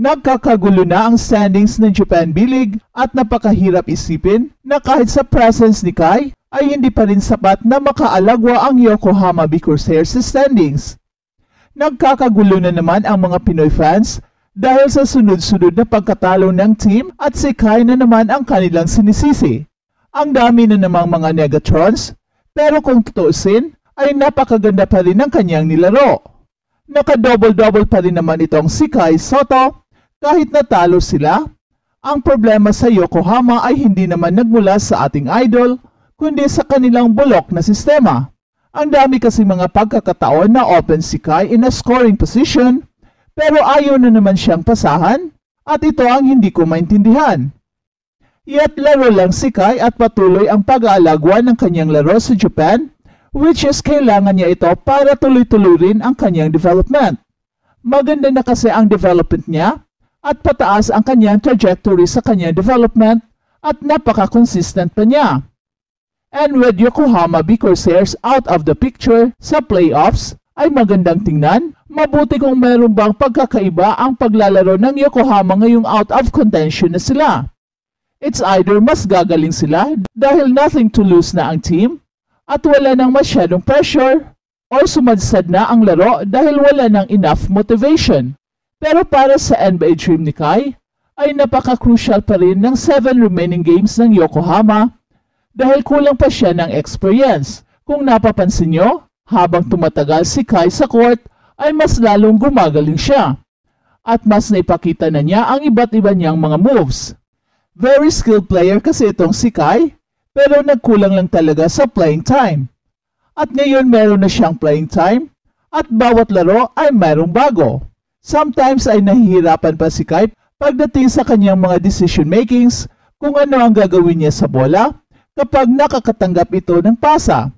Nagkakagulo na ang standings ng Japan B-League at napakahirap isipin na kahit sa presence ni Kai ay hindi pa rin sapat na makaalagwa ang Yokohama B Crusaders sa standings. Nagkakagulo na naman ang mga Pinoy fans dahil sa sunod-sunod na pagkatalo ng team at si Kai na naman ang kanilang sinisisi. Ang dami na namang mga Negatrons pero kung tutuusin ay napakaganda pa rin ang kanyang nilaro. Naka-double-double pa rin naman itong si Kai Sotto kahit natalo sila. Ang problema sa Yokohama ay hindi naman nagmula sa ating idol kundi sa kanilang bulok na sistema. Ang dami kasi mga pagkakataon na open si Kai in a scoring position pero ayaw na naman siyang pasahan at ito ang hindi ko maintindihan. Yet laro lang si Kai at patuloy ang pag-aalagwa ng kanyang laro sa Japan which is kailangan niya ito para tuloy-tuloy rin ang kanyang development. Maganda na kasi ang development niya at pataas ang kanyang trajectory sa kanyang development at napaka-consistent pa niya. And with Yokohama B Crusaders out of the picture sa playoffs ay magandang tingnan, mabuti kung meron bang pagkakaiba ang paglalaro ng Yokohama ngayong out of contention na sila. It's either mas gagaling sila dahil nothing to lose na ang team at wala nang masyadong pressure or sumadsad na ang laro dahil wala nang enough motivation. Pero para sa NBA dream ni Kai, ay napaka-crucial pa rin ng 7 remaining games ng Yokohama dahil kulang pa siya ng experience. Kung napapansin nyo, habang tumatagal si Kai sa court, ay mas lalong gumagaling siya. At mas naipakita na niya ang iba't iba niyang mga moves. Very skilled player kasi itong si Kai, pero nagkulang lang talaga sa playing time. At ngayon meron na siyang playing time, at bawat laro ay mayroong bago. Sometimes ay nahihirapan pa si Kai pagdating sa kanyang mga decision makings kung ano ang gagawin niya sa bola kapag nakakatanggap ito ng pasa.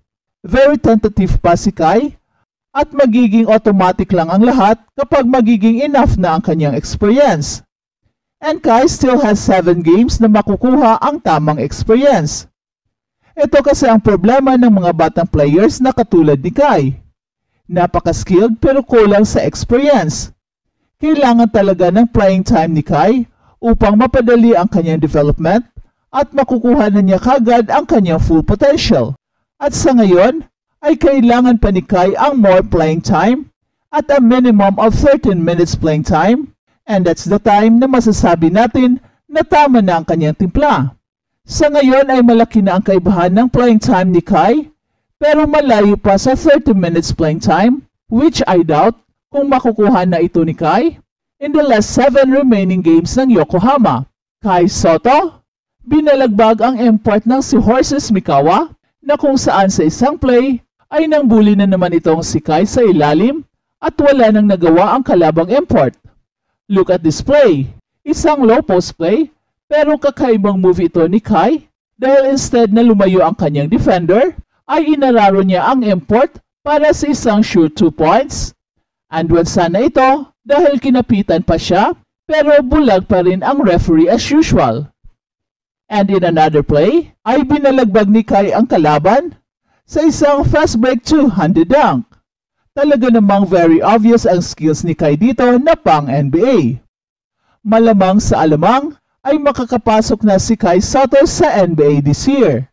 Very tentative pa si Kai at magiging automatic lang ang lahat kapag magiging enough na ang kanyang experience. And Kai still has 7 games na makukuha ang tamang experience. Ito kasi ang problema ng mga batang players na katulad ni Kai. Napaka-skilled pero kulang sa experience. Kailangan talaga ng playing time ni Kai upang mapadali ang kanyang development at makukuha na niya kagad ang kanyang full potential. At sa ngayon, ay kailangan pa ni Kai ang more playing time at a minimum of 13 minutes playing time, and that's the time na masasabi natin na tama na ang kanyang timpla. Sa ngayon ay malaki na ang kaibahan ng playing time ni Kai pero malayo pa sa 30 minutes playing time which I doubt kung makukuha na ito ni Kai in the last 7 remaining games ng Yokohama. Kai Sotto, binalagbag ang import ng si Horses Mikawa na kung saan sa isang play ay nangbuli na naman itong si Kai sa ilalim at wala nang nagawa ang kalabang import. Look at this play. Isang low post play pero kakaibang move ito ni Kai dahil instead na lumayo ang kanyang defender ay inararo niya ang import para sa isang shoot 2 points. And when sana ito dahil kinapitan pa siya pero bulag pa rin ang referee as usual. And in another play ay binalagbag ni Kai ang kalaban sa isang fast break 2-handed dunk. Talaga namang very obvious ang skills ni Kai dito na pang NBA. Malamang sa alamang ay makakapasok na si Kai Sotto sa NBA this year.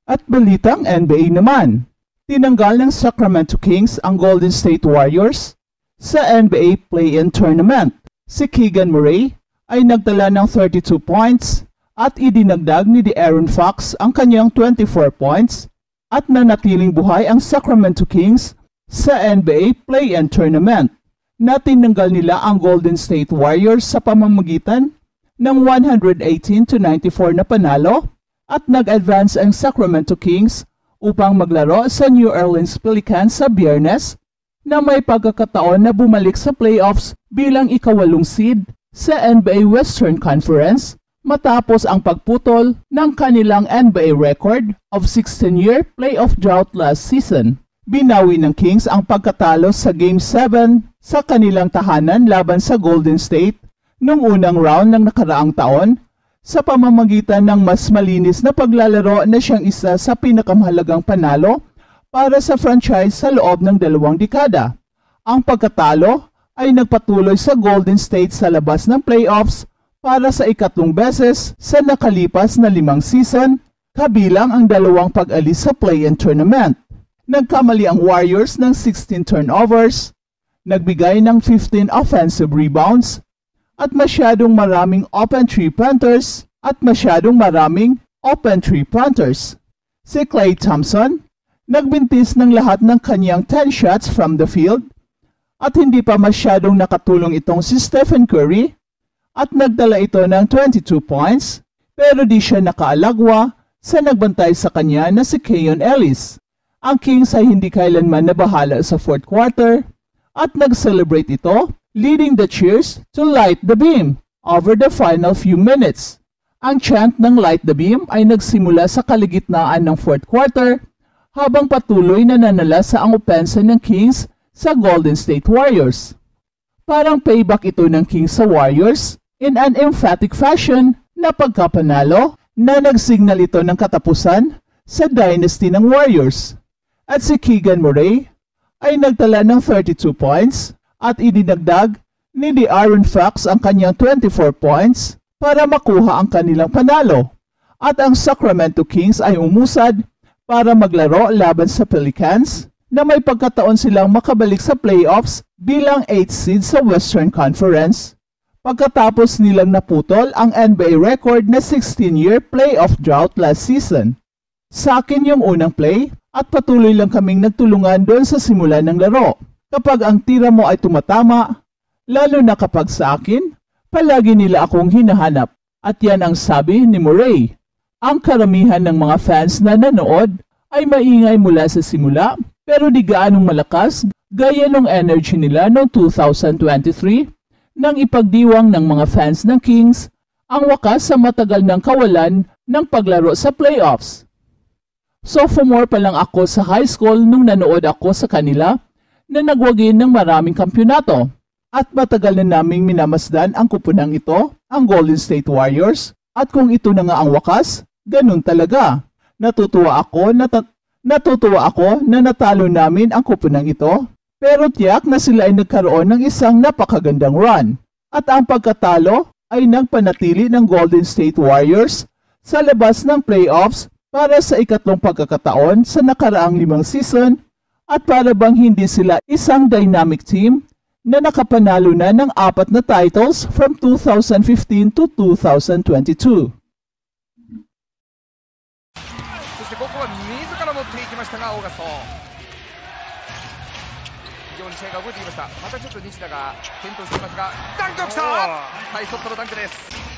At balitang NBA naman. Tinanggal ng Sacramento Kings ang Golden State Warriors sa NBA Play-In Tournament. Si Keegan Murray ay nagtala ng 32 points at idinagdag ni De'Aaron Fox ang kanyang 24 points at nanatiling buhay ang Sacramento Kings sa NBA Play-In Tournament. Natinanggal nila ang Golden State Warriors sa pamamagitan ng 118-94 na panalo at nag-advance ang Sacramento Kings upang maglaro sa New Orleans Pelicans sa Biyernes na may pagkakataon na bumalik sa playoffs bilang ika-8 seed sa NBA Western Conference matapos ang pagputol ng kanilang NBA record of 16-year playoff drought last season. Binawi ng Kings ang pagkatalo sa Game 7 sa kanilang tahanan laban sa Golden State noong unang round ng nakaraang taon sa pamamagitan ng mas malinis na paglalaro na siyang isa sa pinakamahalagang panalo para sa franchise sa loob ng 2 dekada. Ang pagkatalo ay nagpatuloy sa Golden State sa labas ng playoffs para sa ikatlong beses sa nakalipas na 5 season, kabilang ang 2 pag-alis sa play-in tournament. Nagkamali ang Warriors ng 16 turnovers, nagbigay ng 15 offensive rebounds, at masyadong maraming open three-pointers Si Klay Thompson, nagbintis ng lahat ng kanyang 10 shots from the field, at hindi pa masyadong nakatulong itong si Stephen Curry, at nagdala ito ng 22 points, pero di siya nakaalagwa sa nagbantay sa kanya na si Keon Ellis. Ang Kings ay hindi kailanman nabahala sa fourth quarter, at nag-celebrate ito, leading the cheers to Light the Beam over the final few minutes. Ang chant ng Light the Beam ay nagsimula sa kaligitnaan ng fourth quarter habang patuloy na nanalasa ang opensa ng Kings sa Golden State Warriors. Parang payback ito ng Kings sa Warriors in an emphatic fashion na pagkapanalo na nagsignal ito ng katapusan sa dynasty ng Warriors. At si Keegan Murray ay nagtala ng 32 points at idinagdag ni De'Aaron Fox ang kanyang 24 points para makuha ang kanilang panalo. At ang Sacramento Kings ay umusad para maglaro laban sa Pelicans na may pagkataon silang makabalik sa playoffs bilang 8th seed sa Western Conference pagkatapos nilang naputol ang NBA record na 16-year playoff drought last season. Sa akin yung unang play at patuloy lang kaming nagtulungan doon sa simula ng laro. Kapag ang tira mo ay tumatama, lalo na kapag sa akin, palagi nila akong hinahanap. At yan ang sabi ni Murray. Ang karamihan ng mga fans na nanood ay maingay mula sa simula pero di gaanong malakas gaya ng energy nila noong 2023 nang ipagdiwang ng mga fans ng Kings ang wakas sa matagal ng kawalan ng paglaro sa playoffs. Sophomore pa lang ako sa high school nung nanood ako sa kanila na nagwagi ng maraming kampyonato at matagal na naming minamasdan ang kupunang ito, ang Golden State Warriors, at kung ito na nga ang wakas, ganun talaga. Natutuwa ako na natalo namin ang kupunang ito, pero tiyak na sila ay nagkaroon ng isang napakagandang run. At ang pagkatalo ay nagpanatili ng Golden State Warriors sa labas ng playoffs para sa ikatlong pagkakataon sa nakaraang 5 season at para bang hindi sila isang dynamic team na nakapanalo na ng 4 na titles from 2015 to 2022. そしてここは自ら持っていきましたがオーガスト非常に試合が動いてきました。またちょっと西田が転倒していますがダンクをきたナイスショットのダンクです。